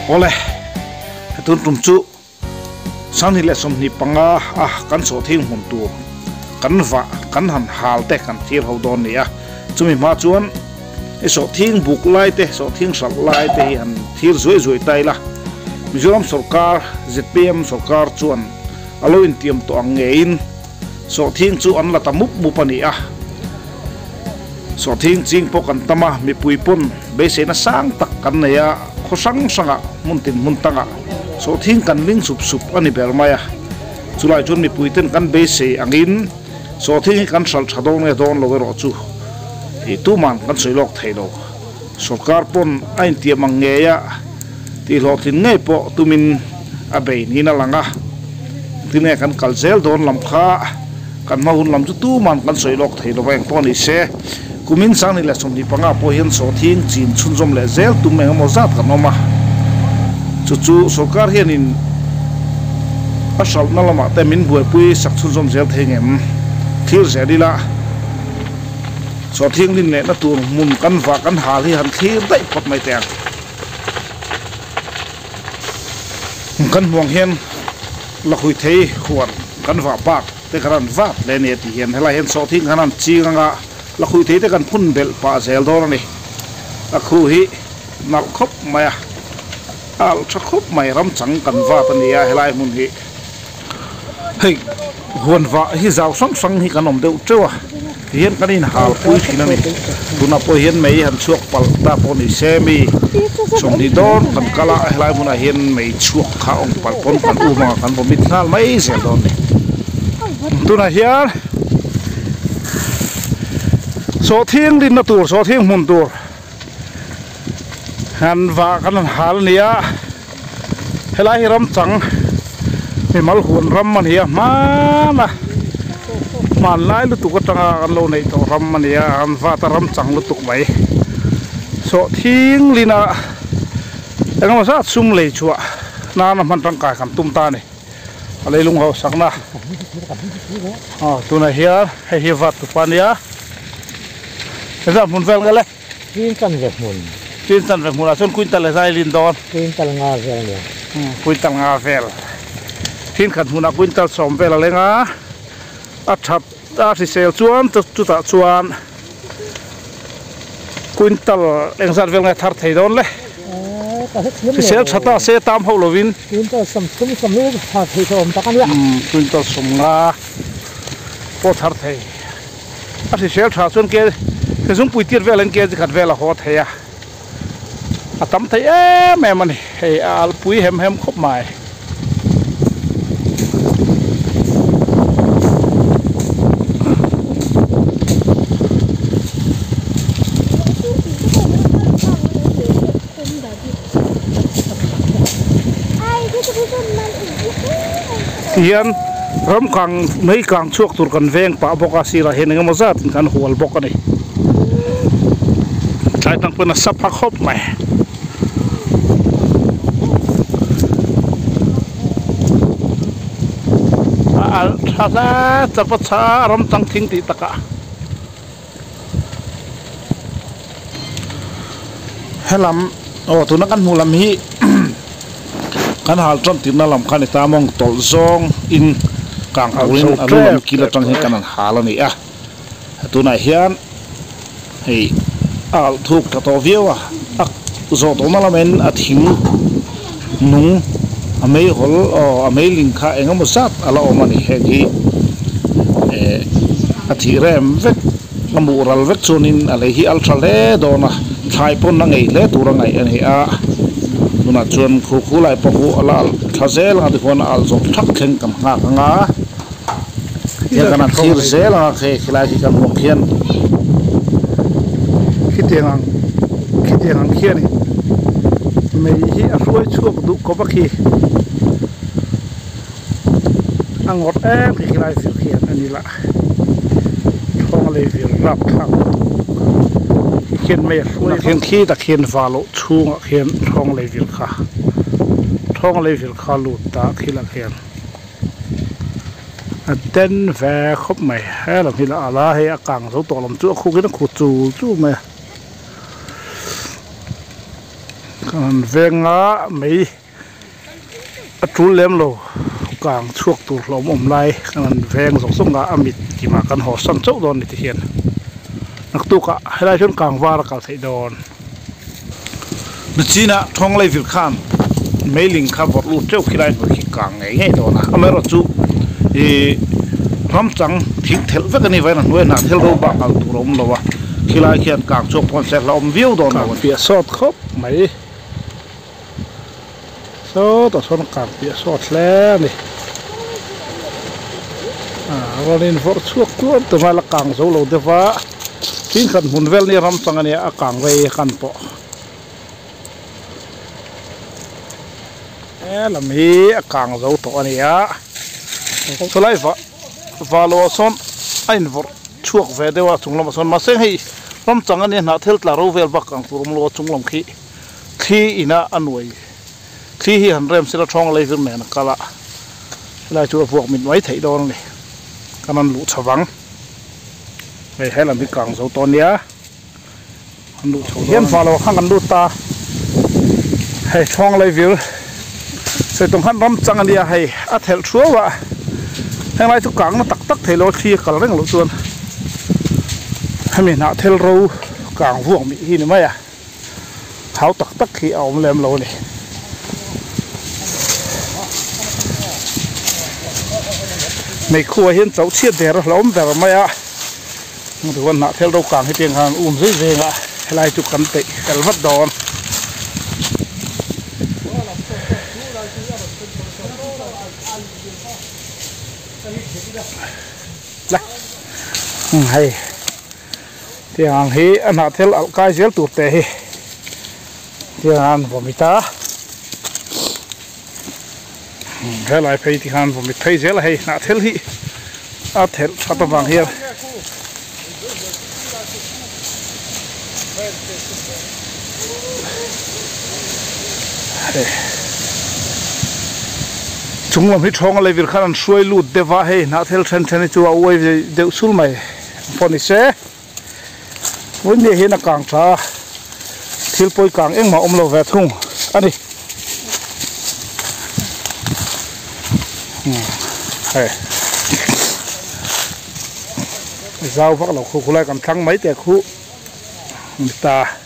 ole tun tum chu sang ni le som ni panga kan so thing mun tu kan va kan han hal te kan thir ho don ni a chumi ma chuan e so thing buk lai te so thing sal lai te han thir zoi zoi tai la Mizoram sarkar ZPM sarkar chuan alo in tiam to angein so thing chu an la tamup mu pani a so thing ching po kan tama mi puipun be se na sang tak kan ne ya khosang sanga muntin muntanga so thing kan ling sup sup ani bermaya chulai chun mi puiten kan be se angin so thing kan sal thadong ne don lo ro chu i tu man kan soilok thailo sarkar pon ain tiam angeya ti lo tin ngai po tumin abe ni na langa tine kan kalzel don lam kha kan mahun lam chu tu man kan soilok thailo bang pon i se kumin sang ni la som ni panga po hian so thing chin chun jom le zel tum me mo zat kan oma chu chu sarkar hian in asal na lama te min buai pui sak chun jom zel thengem thil zedila so thing din le na tur mun kan va kan hal hi han thir dai pot mai teng kan muang hian la khui thei huan kan va bak te karan vat le ne ti hian hela hian so thing hanan chinga la khui thei te kan phun bel pa zel dor ani a khu hi nal khop maya al tha khop mai ram chang kan va tania helai mun hi hei huan va hi zaw sang sang hi kanom deu trewa hian kanin hal pui thinani tuna po hian mei han chuak pal ta po ni semi som ni don kan kala helai mun a hian mei chuak kha ong pal pon kan u ma kan bo mit nal mai zel don ni tuna hian so thing din na tur so thing mun tur han va kan hal nia helai ram chang mi mal hun ram man hi ma man lai lu tu ka tanga kan lo nei to ram man ya an va ta ram chang lu tuk mai so thing lina engam sa sum le chua na na man tang kai kan tum ta ni ale lung ho sakna tu na hian hi vat tu pania esa mun vel gale tin kan ve mun a son quintal zai lin don quintal nga vel ya quintal nga vel tin khat mun a quintal som vel lenga a that a si sel chuan tu ta chuan quintal engzat vel nga thar thei don le si sel thata se tam ho lovin quintal som lu thar thei som ta kan ya quintal som nga po thar thei a si sel tha chuan ke zum pui tir vel en ke khat vel a hot heya a tam thei me mani hei al pui hem hem khop mai hian ram kang nei kang chuak tur kan veng pa boka sira hen ngam zat kan hual bok ani thai tang puna sap khop mai al thasa chapacha ram tang thing ti taka helam tuna kan mulam hi kan hal tram tin na lam khan ta mong tol zong in kang awin alulam kila tang hi kan hal ani a tuna hian hei al thuk ta to viewa ak zo to malamen athing nung amei hol amei ling kha engam sat ala omani hegi athi rem vek ngamural vek chunin alehi al thale dona thai pon na ngei le turangai ani a tuna chuan khu lai pahu ala thazel nga dikon al zo thak theng kam nga ya kana thir zel nga khe khilai ki kam mokhian khitengang khiani mei hi a ruai chuak du ko bakhi angot em ki khilai fir khian ani la thong le fir rap thang khian me ruai khian khi ta khian valo chunga khian thong le fir kha lu ta khila khian a ten ve khop mai ha la hila ala he a kang zo to lam chu khu ki na khu chu mai kan venga mei atul lem lo kang chuak tur hlom lai kan veng zong zonga amit kima kan ho san chau don ni ti hian nak tu ka helai chon kang war kal thei don mi china thong lai vil khan mailing kha bot lu cheu khilai no ki kang ngai dona amero chu e ram chang thik thel vek ani vai na noi na thel ro ba kal turom lo wa khilai khian kang chok pon se lom view don no pia sot khop mai so to son kang pia sot hle ni rolin for chuak tu to mala kang zo lo dewa tin khan mun vel ni ram chang ani a kang vei kan po la mi a kang zo to ani a so lai va lo son ain vor chuak ve dewa chunglam son ma se hei ram chang ani na thel tla ro vel bak kang turum lo chunglam khi ina anwai khi hi han rem sila thong lai vir men kala lai chu vuak min mai thei don ni kanan lu chawang ei hela mi kang zo ton ya lu chaw hian falo khang kan lu ta hei thong lai vir se tong han ram chang ania hei a thel thuwa heng lai chu kang na tak tak thelo thi kal reng lo chuan hemi na thel ro kang vuak mi hi ni mai a hau tak tak khi awm lem lo ni mấy khu hiện cháu chiết để rồi lắm để mà ya, một con nã theo đâu càng cái tiếng hàng dưới về ngã, lại chụp cắn tị, cái vắt đòn, hay, tiếng hàng hi anh nã theo cái dễ tụt tệ, tiếng hàng của mình ta. Hela ai pei ti han vom mit pei zel hei na thel hi a thel thata wang hier chunglam hi thong le vir khan suai lut dewa hei na thel than than chu a oi deu sul mai poni se won ne hi na kang tha thil poi kang eng ma om lo ve thung ani hey giao phát lộc khu lại cầm thăng mấy tiệt khu ta